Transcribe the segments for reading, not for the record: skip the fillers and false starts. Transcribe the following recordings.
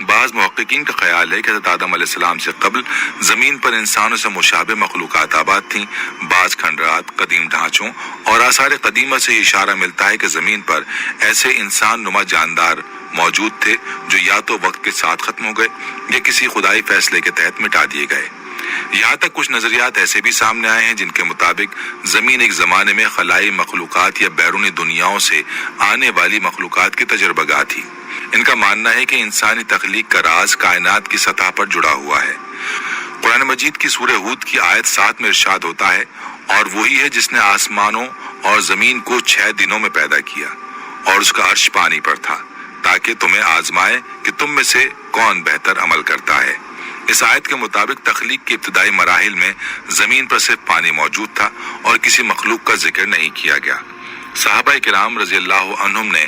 بعض محققین کا خیال ہے کہ حضرت آدم علیہ السلام سے قبل زمین پر انسانوں سے مشابہ مخلوقات آباد تھیں۔ بعض کھنڈرات، قدیم ڈھانچوں اور آثار قدیمہ سے یہ اشارہ ملتا ہے کہ زمین پر ایسے انسان نما جاندار موجود تھے جو یا تو وقت کے ساتھ ختم ہو گئے یا کسی خدائی فیصلے کے تحت مٹا دیے گئے۔ یہاں تک کچھ نظریات ایسے بھی سامنے آئے ہیں جن کے مطابق زمین ایک زمانے میں خلائی مخلوقات یا بیرونی دنیاؤں سے آنے والی مخلوقات کی تجربہ گاہ تھی۔ ان کا ماننا ہے کہ انسانی تخلیق کا راز کائنات کی سطح پر جڑا ہوا ہے۔ قرآن مجید کی سورہ ہود کی آیت 7 میں ارشاد ہوتا ہے، اور وہی ہے جس نے آسمانوں اور زمین کو 6 دنوں میں پیدا کیا اور اس کا عرش پانی پر تھا تاکہ تمہیں آزمائے کہ تم میں سے کون بہتر عمل کرتا ہے۔ اس آیت کے مطابق تخلیق کے ابتدائی مراحل میں زمین پر صرف پانی موجود تھا اور کسی مخلوق کا ذکر نہیں کیا گیا۔ صحابہ کرام رضی اللہ عنہم نے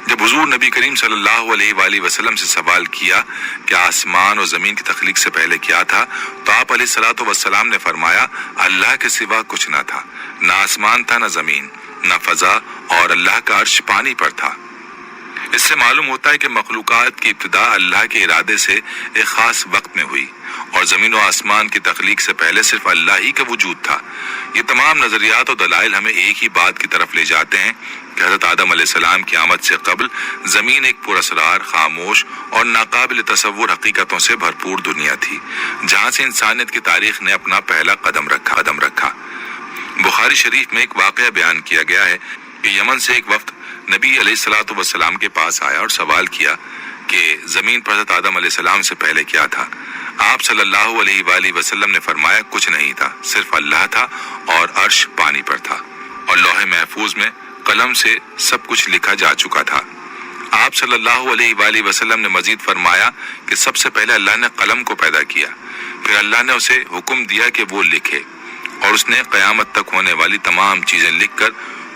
جب حضور نبی کریم صلی اللہ علیہ وآلہ وسلم سے سوال کیا کہ آسمان اور زمین کی تخلیق سے پہلے کیا تھا، تو آپ علیہ الصلوۃ والسلام نے فرمایا اللہ کے سوا کچھ نہ تھا، نہ آسمان تھا، نہ زمین، نہ فضا، اور اللہ کا عرش پانی پر تھا۔ اس سے معلوم ہوتا ہے کہ مخلوقات کی ابتدا اللہ کے ارادے سے ایک خاص وقت میں ہوئی اور زمین و آسمان کی تخلیق سے پہلے صرف اللہ ہی کا وجود تھا۔ یہ تمام نظریات اور دلائل ہمیں ایک ہی بات کی طرف لے جاتے ہیں کہ حضرت آدم علیہ السلام کی آمد سے قبل زمین ایک پراسرار، خاموش اور ناقابل تصور حقیقتوں سے بھرپور دنیا تھی، جہاں سے انسانیت کی تاریخ نے اپنا پہلا قدم رکھا۔ بخاری شریف میں ایک واقعہ بیان کیا گیا ہے کہ یمن سے ایک وفد نبی علیہ الصلوۃ والسلام کے پاس آیا اور سوال کیا کہ زمین پر حضرت آدم علیہ السلام سے پہلے کیا تھا۔ آپ صلی اللہ علیہ وآلہ وسلم نے فرمایا کچھ نہیں تھا، صرف اللہ تھا اور عرش پانی پر تھا، اور لوح محفوظ میں قلم سے سب کچھ لکھا جا چکا تھا۔ آپ صلی اللہ علیہ وآلہ وسلم نے مزید فرمایا کہ سب سے پہلے اللہ نے قلم کو پیدا کیا، پھر اللہ نے اسے حکم دیا کہ وہ لکھے، اور اس نے قیامت تک ہونے والی تمام چیزیں لکھ کر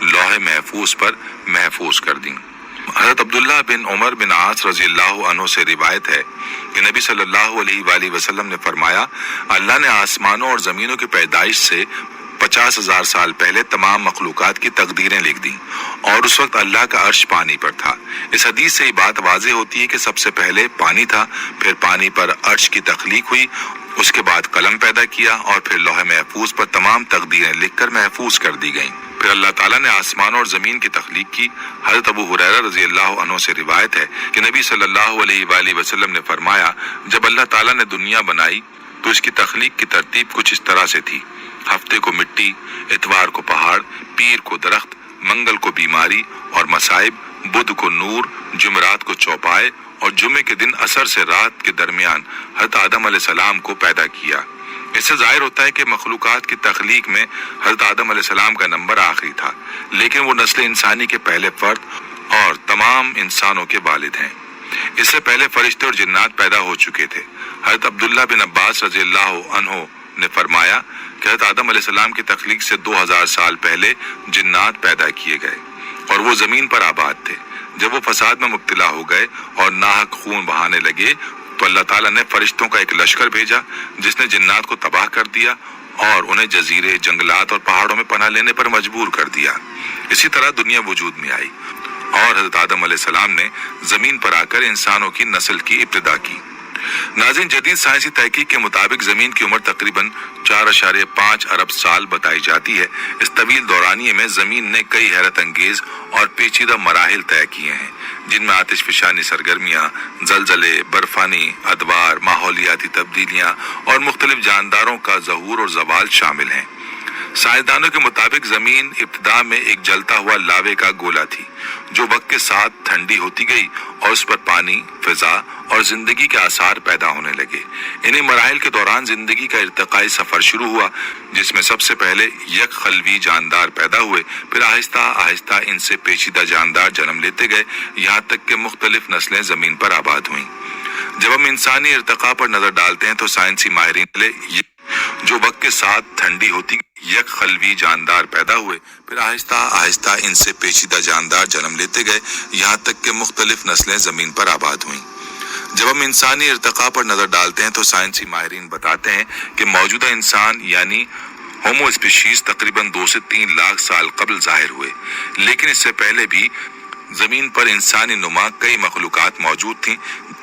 لوح محفوظ پر محفوظ کر دیں۔ حضرت عبداللہ بن عمر بن عاص رضی اللہ عنہ سے روایت ہے کہ نبی صلی اللہ علیہ وآلہ وسلم نے فرمایا اللہ نے آسمانوں اور زمینوں کی پیدائش سے 50,000 سال پہلے تمام مخلوقات کی تقدیریں لکھ دیں، اور اس وقت اللہ کا عرش پانی پر تھا۔ اس حدیث سے یہ بات واضح ہوتی ہے کہ سب سے پہلے پانی تھا، پھر پانی پر عرش کی تخلیق ہوئی، اس کے بعد قلم پیدا کیا، اور پھر لوح محفوظ پر تمام تقدیریں لکھ کر محفوظ کر دی گئیں۔ پھر اللہ تعالیٰ نے آسمانوں اور زمین کی تخلیق کی۔ حضرت ابو ہریرہ رضی اللہ عنہ سے روایت ہے کہ نبی صلی اللہ علیہ وآلہ وسلم نے فرمایا جب اللہ تعالیٰ نے دنیا بنائی تو اس کی تخلیق کی ترتیب کچھ اس طرح سے تھی: ہفتے کو مٹی، اتوار کو پہاڑ، پیر کو درخت، منگل کو بیماری اور مصائب، بدھ کو نور، جمعرات کو چوپائے، اور جمعے کے دن عصر سے رات کے درمیان حضرت آدم علیہ السلام کو پیدا کیا۔ اس سے ظاہر ہوتا ہے کہ مخلوقات کی تخلیق میں حضرت آدم علیہ السلام کا نمبر آخری تھا، لیکن وہ نسل انسانی کے پہلے فرد اور تمام انسانوں کے والد ہیں۔ اس سے پہلے فرشتے اور جنات پیدا ہو چکے تھے۔ حضرت عبداللہ بن عباس رضی اللہ عنہ نے فرمایا کہ حضرت آدم علیہ السلام کی تخلیق سے 2000 سال پہلے جنات پیدا کیے گئے اور وہ زمین پر آباد تھے۔ جب وہ فساد میں مبتلا ہو گئے اور ناحق خون بہانے لگے تو اللہ تعالیٰ نے فرشتوں کا ایک لشکر بھیجا جس نے جنات کو تباہ کر دیا اور انہیں جزیرے، جنگلات اور پہاڑوں میں پناہ لینے پر مجبور کر دیا۔ اسی طرح دنیا وجود میں آئی اور حضرت آدم علیہ السلام نے زمین پر آ کر انسانوں کی نسل کی ابتدا کی۔ ناظرین، جدید سائنسی تحقیق کے مطابق زمین کی عمر تقریباً 4.5 ارب سال بتائی جاتی ہے۔ اس طویل دورانیے میں زمین نے کئی حیرت انگیز اور پیچیدہ مراحل طے کیے ہیں، جن میں آتش فشانی سرگرمیاں، زلزلے، برفانی ادوار، ماحولیاتی تبدیلیاں اور مختلف جانداروں کا ظہور اور زوال شامل ہیں۔ سائنسدانوں کے مطابق زمین ابتدا میں ایک جلتا ہوا لاوے کا گولا تھی جو وقت کے ساتھ ٹھنڈی ہوتی گئی اور اس پر پانی، فضا اور زندگی کے آثار پیدا ہونے لگے۔ انہی مراحل کے دوران زندگی کا ارتقائی سفر شروع ہوا جس میں سب سے پہلے یک خلوی جاندار پیدا ہوئے، پھر آہستہ آہستہ ان سے پیچیدہ جاندار جنم لیتے گئے، یہاں تک کہ مختلف نسلیں زمین پر آباد ہوئیں۔ جب ہم انسانی ارتقاء پر نظر ڈالتے ہیں تو سائنسی ماہرین جو وقت کے ساتھ ٹھنڈی ہوتی یک خلوی جاندار پیدا ہوئے، پھر آہستہ آہستہ ان سے پیچیدہ جاندار جنم لیتے گئے، یہاں تک کہ مختلف نسلیں زمین پر آباد ہوئیں۔ جب ہم انسانی ارتقاء پر نظر ڈالتے ہیں تو سائنسی ماہرین بتاتے ہیں کہ موجودہ انسان یعنی ہومو اسپیشیز تقریباً 2 سے 3 لاکھ سال قبل ظاہر ہوئے، لیکن اس سے پہلے بھی زمین پر انسانی نما کئی مخلوقات موجود تھیں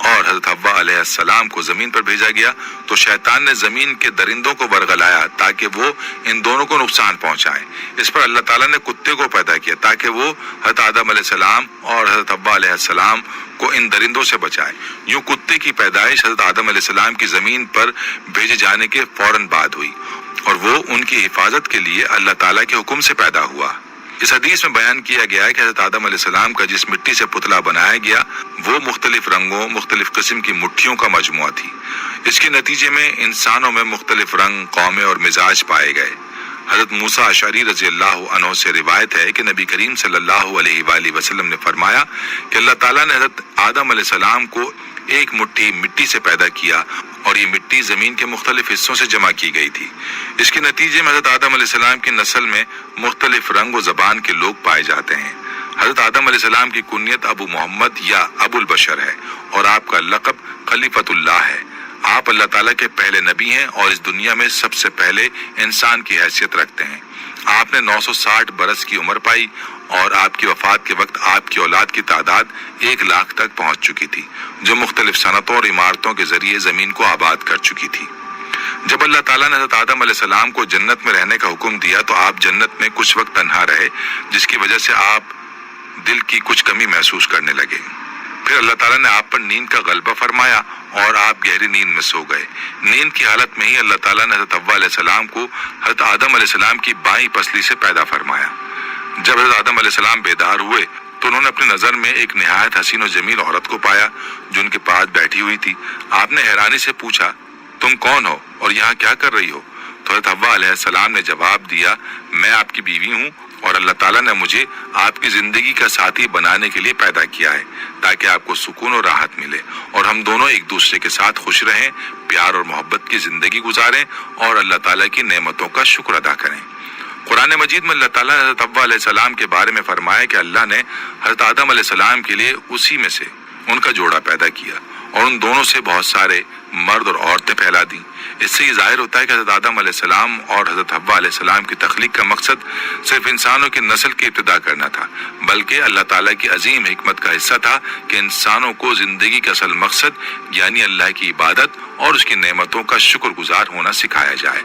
اور حضرت حوا علیہ السلام کو زمین پر بھیجا گیا تو شیطان نے زمین کے درندوں کو ورگلایا تاکہ وہ ان دونوں کو نقصان پہنچائیں۔ اس پر اللہ تعالیٰ نے کتے کو پیدا کیا تاکہ وہ حضرت آدم علیہ السلام اور حضرت حوا علیہ السلام کو ان درندوں سے بچائے۔ یوں کتے کی پیدائش حضرت آدم علیہ السلام کی زمین پر بھیجے جانے کے فوراً بعد ہوئی اور وہ ان کی حفاظت کے لیے اللہ تعالیٰ کے حکم سے پیدا ہوا۔ اس حدیث میں بیان کیا گیا ہے کہ حضرت آدم علیہ السلام کا جس مٹی سے پتلا بنایا گیا وہ مختلف رنگوں، مختلف قسم کی مٹھیوں کا مجموعہ تھی۔ اس کے نتیجے میں انسانوں میں مختلف رنگ، قومیں اور مزاج پائے گئے۔ حضرت موسیٰ اشعری رضی اللہ عنہ سے روایت ہے کہ نبی کریم صلی اللہ علیہ وآلہ وسلم نے فرمایا کہ اللہ تعالیٰ نے حضرت آدم علیہ السلام کو ایک مٹھی مٹی سے پیدا کیا اور یہ مٹی زمین کے مختلف حصوں سے جمع کی گئی تھی۔ اس کے نتیجے میں حضرت آدم علیہ السلام کی نسل میں مختلف رنگ و زبان کے لوگ پائے جاتے ہیں۔ حضرت آدم علیہ السلام کی کنیت ابو محمد یا ابو البشر ہے اور آپ کا لقب خلیفۃ اللہ ہے۔ آپ اللہ تعالیٰ کے پہلے نبی ہیں اور اس دنیا میں سب سے پہلے انسان کی حیثیت رکھتے ہیں۔ آپ نے 960 برس کی عمر پائی اور آپ کی وفات کے وقت آپ کی اولاد کی تعداد 1 لاکھ تک پہنچ چکی تھی، جو مختلف صنعتوں اور عمارتوں کے ذریعے زمین کو آباد کر چکی تھی۔ جب اللہ تعالیٰ نے حضرت آدم علیہ السلام کو جنت میں رہنے کا حکم دیا تو آپ جنت میں کچھ وقت تنہا رہے، جس کی وجہ سے آپ دل کی کچھ کمی محسوس کرنے لگے۔ پھر اللہ تعالیٰ نے آپ پر نیند کا غلبہ فرمایا اور آپ گہری نیند میں سو گئے۔ نیند کی حالت میں ہی اللہ تعالیٰ نے حضرت حوا علیہ السلام کو حضرت آدم علیہ السلام کی بائیں پسلی سے پیدا فرمایا۔ جب حضرت آدم علیہ السلام بیدار ہوئے تو انہوں نے اپنی نظر میں ایک نہایت حسین و جمیل عورت کو پایا جو ان کے پاس بیٹھی ہوئی تھی۔ آپ نے حیرانی سے پوچھا، تم کون ہو اور یہاں کیا کر رہی ہو؟ تو حضرت حوا علیہ السلام نے جواب دیا، میں آپ کی بیوی ہوں اور اللہ تعالیٰ نے مجھے آپ کی زندگی کا ساتھی بنانے کے لیے پیدا کیا ہے تاکہ آپ کو سکون اور راحت ملے اور ہم دونوں ایک دوسرے کے ساتھ خوش رہیں، پیار اور محبت کی زندگی گزاریں اور اللہ تعالیٰ کی نعمتوں کا شکر ادا کریں۔ قرآن مجید میں اللہ تعالیٰ نے حضرت حوا علیہ السلام کے بارے میں فرمایا کہ اللہ نے حضرت آدم علیہ السلام کے لیے اسی میں سے ان کا جوڑا پیدا کیا اور ان دونوں سے بہت سارے مرد اور عورتیں پھیلا دیں۔ اس سے یہ ظاہر ہوتا ہے کہ حضرت آدم علیہ السلام اور حضرت حوا علیہ السلام کی تخلیق کا مقصد صرف انسانوں کی نسل کی ابتدا کرنا تھا، بلکہ اللہ تعالیٰ کی عظیم حکمت کا حصہ تھا کہ انسانوں کو زندگی کا اصل مقصد یعنی اللہ کی عبادت اور اس کی نعمتوں کا شکر گزار ہونا سکھایا جائے۔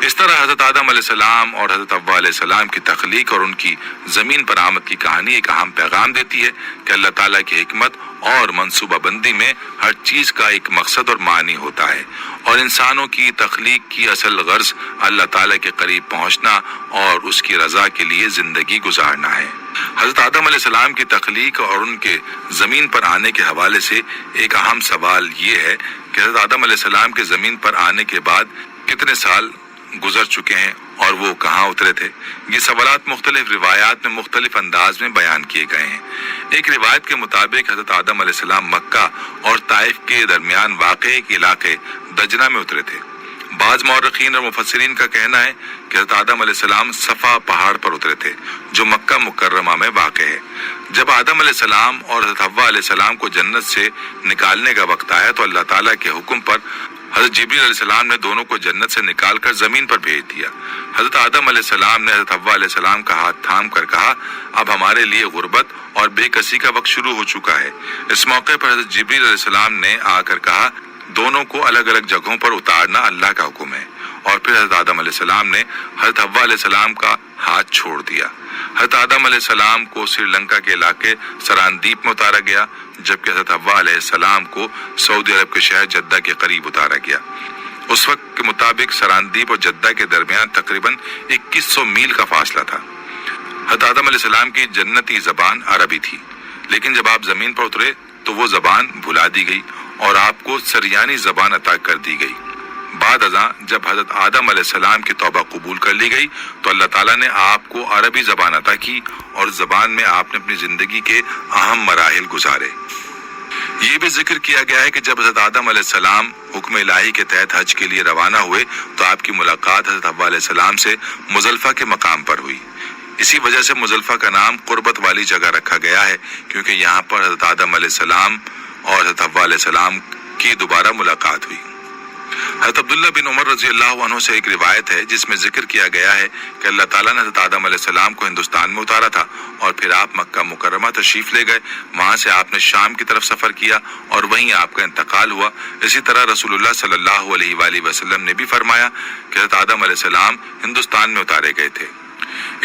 اس طرح حضرت آدم علیہ السلام اور حضرت حوا علیہ السلام کی تخلیق اور ان کی زمین پر آمد کی کہانی ایک اہم پیغام دیتی ہے کہ اللہ تعالیٰ کی حکمت اور منصوبہ بندی میں ہر چیز کا ایک مقصد اور معنی ہوتا ہے اور انسانوں کی تخلیق کی اصل غرض اللہ تعالیٰ کے قریب پہنچنا اور اس کی رضا کے لیے زندگی گزارنا ہے۔ حضرت آدم علیہ السلام کی تخلیق اور ان کے زمین پر آنے کے حوالے سے ایک اہم سوال یہ ہے کہ حضرت آدم علیہ السلام کے زمین پر آنے کے بعد کتنے سال گزر چکے ہیں اور وہ کہاں اترے تھے۔ یہ سوالات مختلف روایات میں مختلف انداز میں بیان کیے گئے ہیں۔ ایک روایت کے مطابق حضرت آدم علیہ السلام مکہ اور طائف کے درمیان واقع ایک علاقے دجنہ میں اترے تھے۔ بعض مورخین اور مفسرین کا کہنا ہے کہ حضرت آدم علیہ السلام صفا پہاڑ پر اترے تھے جو مکہ مکرمہ میں واقع ہے۔ جب آدم علیہ السلام اور حضرت حوا علیہ السلام کو جنت سے نکالنے کا وقت آیا تو اللہ تعالیٰ کے حکم پر حضرت جبریل علیہ السلام نے دونوں کو جنت سے نکال کر زمین پر بھیج دیا۔ حضرت آدم علیہ السلام نے حضرت حوا علیہ السلام کا ہاتھ تھام کر کہا، اب ہمارے لیے غربت اور بے کسی کا وقت شروع ہو چکا ہے۔ اس موقع پر حضرت جبریل علیہ السلام نے آ کر کہا، دونوں کو الگ الگ جگہوں پر اتارنا اللہ کا حکم ہے، اور پھر حضرت آدم علیہ السلام نے حضرت حوا علیہ السلام کا ہاتھ چھوڑ دیا۔ حضرت آدم علیہ السلام کو سری لنکا کے علاقے سراندیپ میں اتارا گیا، جبکہ حضرت حوا علیہ السلام کو سعودی عرب کے شہر جدہ کے قریب اتارا گیا۔ اس وقت کے مطابق سراندیپ اور جدہ کے درمیان تقریباً 2100 میل کا فاصلہ تھا۔ حضرت آدم علیہ السلام کی جنتی زبان عربی تھی، لیکن جب آپ زمین پر اترے تو وہ زبان بھلا دی گئی اور آپ کو سریانی زبان عطا کر دی گئی۔ بعد ازاں جب حضرت آدم علیہ السلام کی توبہ قبول کر لی گئی تو اللہ تعالیٰ نے آپ کو عربی زبان عطا کی اور زبان میں آپ نے اپنی زندگی کے اہم مراحل گزارے۔ یہ بھی ذکر کیا گیا ہے کہ جب حضرت آدم علیہ السلام حکم الہی کے تحت حج کے لیے روانہ ہوئے تو آپ کی ملاقات حضرت حوا علیہ السلام سے مزدلفہ کے مقام پر ہوئی۔ اسی وجہ سے مزدلفہ کا نام قربت والی جگہ رکھا گیا ہے، کیونکہ یہاں پر حضرت آدم علیہ السلام اور حضرت حوا علیہ السلام کی دوبارہ ملاقات ہوئی۔ حضرت عبداللہ بن عمر رضی اللہ عنہ سے ایک روایت ہے جس میں ذکر کیا گیا ہے کہ اللہ تعالیٰ نے حضرت آدم علیہ السلام کو ہندوستان میں اتارا تھا اور پھر آپ مکہ مکرمہ تشریف لے گئے. وہاں سے آپ نے شام کی طرف سفر کیا اور وہیں آپ کا انتقال ہوا. اسی طرح رسول اللہ صلی اللہ علیہ وآلہ وسلم نے بھی فرمایا کہ حضرت آدم علیہ السلام ہندوستان میں اتارے گئے تھے.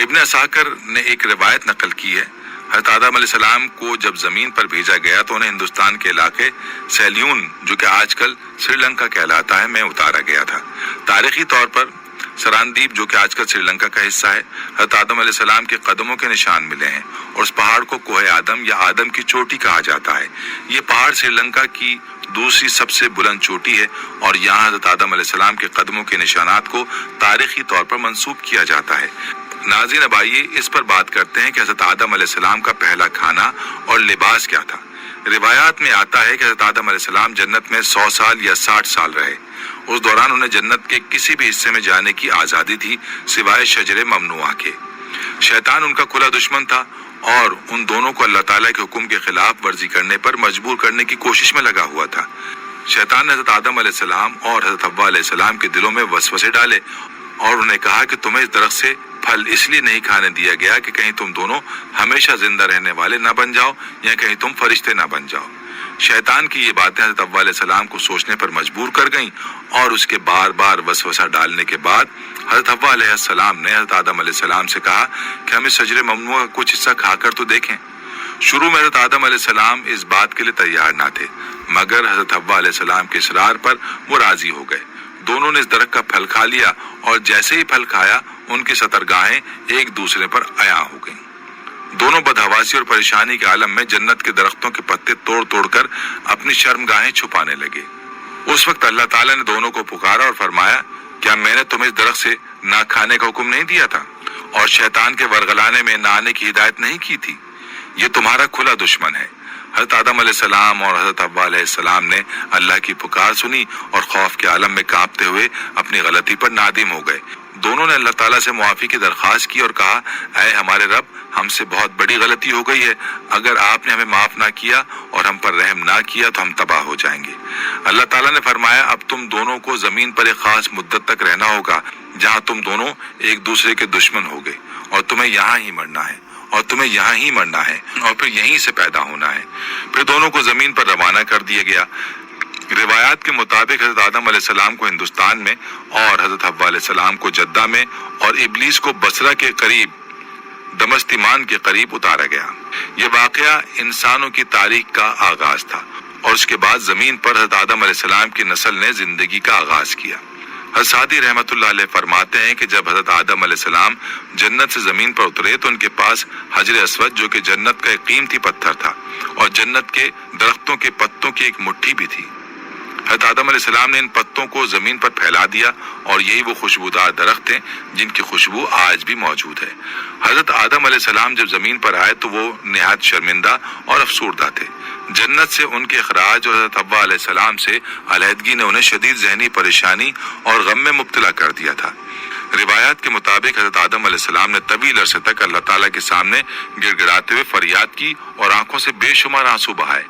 ابن عساکر نے ایک روایت نقل کی ہے، حضرت آدم علیہ السلام کو جب زمین پر بھیجا گیا تو انہیں ہندوستان کے علاقے سیلیون، جو کہ آج کل سری لنکا کہلاتا ہے، میں اتارا گیا تھا. تاریخی طور پر سراندیپ، جو کہ آج کل سری لنکا کا حصہ ہے، حضرت آدم علیہ السلام کے قدموں کے نشان ملے ہیں اور اس پہاڑ کو کوہ آدم یا آدم کی چوٹی کہا جاتا ہے. یہ پہاڑ سری لنکا کی دوسری سب سے بلند چوٹی ہے اور یہاں حضرت آدم علیہ السلام کے قدموں کے نشانات کو تاریخی طور پر منسوب کیا جاتا ہے. ناظرین، اب آئیے اس پر بات کرتے ہیں کہ حضرت آدم علیہ السلام کا پہلا کھانا اور لباس کیا تھا. روایات میں آتا ہے کہ حضرت آدم علیہ السلام جنت میں 100 سال یا 60 سال رہے. اس دوران انہیں جنت کے کسی بھی حصے میں جانے کی آزادی تھی سوائے شجر ممنوعہ کے. شیطان ان کا کھلا دشمن تھا اور ان دونوں کو اللہ تعالیٰ کے حکم کے خلاف ورزی کرنے پر مجبور کرنے کی کوشش میں لگا ہوا تھا. شیطان نے حضرت آدم علیہ السلام اور حضرت حوا علیہ السلام کے دلوں میں وسوسے ڈالے اور انہیں کہا کہ تمہیں اس درخت سے پھل اس لیے نہیں کھانے دیا گیا کہ کہیں تم دونوں ہمیشہ زندہ رہنے والے نہ بن جاؤ یا کہیں تم فرشتے نہ بن جاؤ. شیطان کی یہ باتیں حضرت حوا علیہ السلام کو سوچنے پر مجبور کر گئیں اور اس کے بار بار وسوسہ ڈالنے کے بعد حضرت حوا علیہ السلام نے حضرت آدم علیہ السلام سے کہا کہ ہم اس شجر ممنوع کا کچھ حصہ کھا کر تو دیکھیں. شروع میں حضرت آدم علیہ السلام اس بات کے لیے تیار نہ تھے، مگر حضرت حوا علیہ السلام کے اصرار پر وہ راضی ہو گئے. دونوں نے اس درخت کا پھل کھا لیا اور جیسے ہی پھل کھایا ان کی سترگاہیں ایک دوسرے پر عیاں ہو گئیں. دونوں بدحواسی اور پریشانی کے عالم میں جنت کے درختوں کے پتے توڑ توڑ کر اپنی شرمگاہیں چھپانے لگے. اس وقت اللہ تعالیٰ نے دونوں کو پکارا اور فرمایا، کیا میں نے تمہیں اس درخت سے نہ کھانے کا حکم نہیں دیا تھا اور شیطان کے ورگلانے میں نہ آنے کی ہدایت نہیں کی تھی؟ یہ تمہارا کھلا دشمن ہے. حضرت آدم علیہ السلام اور حضرت حوا علیہ السلام نے اللہ کی پکار سنی اور خوف کے عالم میں کانپتے ہوئے اپنی غلطی پر نادم ہو گئے. دونوں نے اللہ تعالیٰ سے معافی کی درخواست کی اور کہا، اے ہمارے رب، ہم سے بہت بڑی غلطی ہو گئی ہے. اگر آپ نے ہمیں معاف نہ کیا اور ہم پر رحم نہ کیا تو ہم تباہ ہو جائیں گے. اللہ تعالیٰ نے فرمایا، اب تم دونوں کو زمین پر ایک خاص مدت تک رہنا ہوگا جہاں تم دونوں ایک دوسرے کے دشمن ہوگے اور تمہیں یہاں ہی مرنا ہے اور پھر یہیں سے پیدا ہونا ہے. پھر دونوں کو زمین پر روانہ کر دیا گیا. روایات کے مطابق حضرت آدم علیہ السلام کو ہندوستان میں اور حضرت حوا علیہ السلام کو جدہ میں اور ابلیس کو بصرہ کے قریب دمشتیمان کے قریب اتارا گیا. یہ واقعہ انسانوں کی تاریخ کا آغاز تھا اور اس کے بعد زمین پر حضرت آدم علیہ السلام کی نسل نے زندگی کا آغاز کیا. حضرت سعدی رحمۃ اللہ علیہ فرماتے ہیں کہ جب حضرت آدم علیہ السلام جنت سے زمین پر اترے تو ان کے پاس حجر اسود، جو کہ جنت کا ایک قیمتی پتھر تھا، اور جنت کے درختوں کے پتوں کی ایک مٹھی بھی تھی. حضرت آدم علیہ السلام نے ان پتوں کو زمین پر پھیلا دیا اور یہی وہ خوشبودار درخت ہیں جن کی خوشبو آج بھی موجود ہے. حضرت آدم علیہ السلام جب زمین پر آئے تو وہ نہایت شرمندہ اور افسردہ تھے. جنت سے ان کے اخراج اور حضرت حوا علیہ السلام سے علیحدگی نے انہیں شدید ذہنی پریشانی اور غم میں مبتلا کر دیا تھا. روایات کے مطابق حضرت آدم علیہ السلام نے طویل عرصے تک اللہ تعالیٰ کے سامنے گڑ گڑاتے ہوئے فریاد کی اور آنکھوں سے بے شمار آنسو بہائے،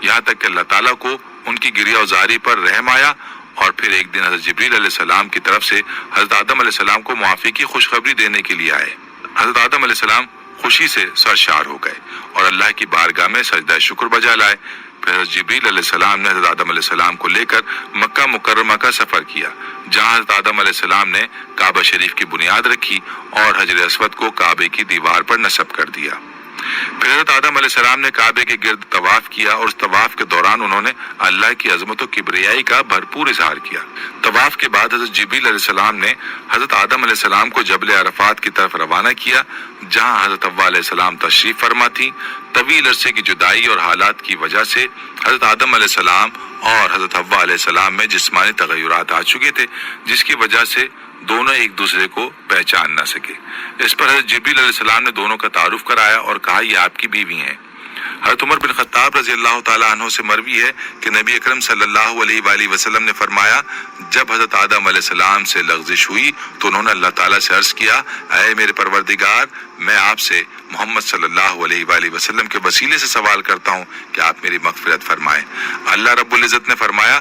یہاں تک کہ اللہ تعالیٰ کو ان کی گریہ وزاری پر رحم آیا اور پھر ایک دن حضرت جبریل علیہ السلام کی طرف سے حضرت آدم علیہ السلام کو معافی کی خوشخبری دینے کے لیے آئے. حضرت آدم علیہ السلام خوشی سے سرشار ہو گئے اور اللہ کی بارگاہ میں سجدہ شکر بجا لائے. پھر حضرت جبریل علیہ السلام نے حضرت آدم علیہ السلام کو لے کر مکہ مکرمہ کا سفر کیا، جہاں حضرت آدم علیہ السلام نے کعبہ شریف کی بنیاد رکھی اور حجر اسود کو کعبے کی دیوار پر نصب کر دیا. پھر حضرت آدم علیہ السلام نے کعبے کے گرد طواف کیا اور اس طواف کے دوران انہوں نے اللہ کی عظمت و کبریائی کا بھرپور اظہار کیا. طواف کے بعد حضرت جبریل علیہ السلام نے حضرت آدم علیہ السلام کو جبل عرفات کی طرف روانہ کیا، جہاں حضرت حوا علیہ السلام تشریف فرما تھی. طویل عرصے کی جدائی اور حالات کی وجہ سے حضرت آدم علیہ السلام اور حضرت حوا علیہ السلام میں جسمانی تغیرات آ چکے تھے، جس کی وجہ سے دونوں ایک دوسرے کو پہچان نہ سکے. اس پر حضرت جبریل علیہ السلام نے دونوں کا تعارف کرایا اور کہا، یہ آپ کی بیوی ہیں. حضرت عمر بن خطاب رضی اللہ تعالیٰ عنہ سے مروی ہے کہ نبی اکرم صلی اللہ علیہ وآلہ وسلم نے فرمایا، جب حضرت آدم علیہ السلام سے لغزش ہوئی تو انہوں نے اللہ تعالیٰ سے عرض کیا، اے میرے پروردگار، میں آپ سے محمد صلی اللہ علیہ وآلہ وسلم کے وسیلے سے سوال کرتا ہوں کہ آپ میری مغفرت فرمائیں. اللہ رب العزت نے فرمایا،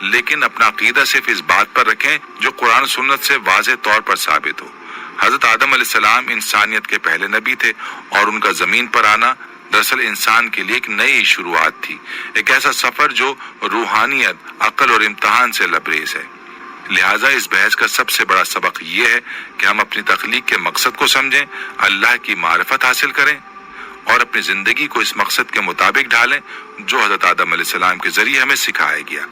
لیکن اپنا عقیدہ صرف اس بات پر رکھیں جو قرآن و سنت سے واضح طور پر ثابت ہو۔ حضرت آدم علیہ السلام انسانیت کے پہلے نبی تھے اور ان کا زمین پر آنا دراصل انسان کے لیے ایک نئی شروعات تھی، ایک ایسا سفر جو روحانیت، عقل اور امتحان سے لبریز ہے۔ لہٰذا اس بحث کا سب سے بڑا سبق یہ ہے کہ ہم اپنی تخلیق کے مقصد کو سمجھیں، اللہ کی معرفت حاصل کریں اور اپنی زندگی کو اس مقصد کے مطابق ڈھالیں جو حضرت آدم علیہ السلام کے ذریعے ہمیں سکھایا گیا،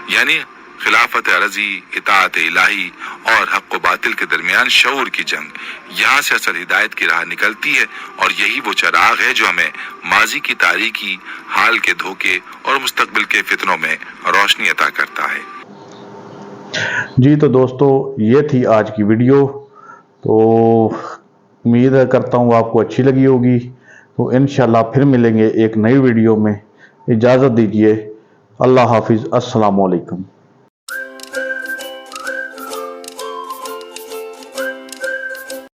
یعنی خلافت عرضی، اطاعت الہی اور حق و باطل کے درمیان شعور کی جنگ۔ یہاں سے اصل ہدایت کی راہ نکلتی ہے اور یہی وہ چراغ ہے جو ہمیں ماضی کی تاریکی، حال کے دھوکے اور مستقبل کے فتنوں میں روشنی عطا کرتا ہے۔ جی تو دوستو، یہ تھی آج کی ویڈیو، تو امید کرتا ہوں آپ کو اچھی لگی ہوگی۔ تو انشاءاللہ پھر ملیں گے ایک نئی ویڈیو میں۔ اجازت دیجیے، اللہ حافظ، السلام علیکم۔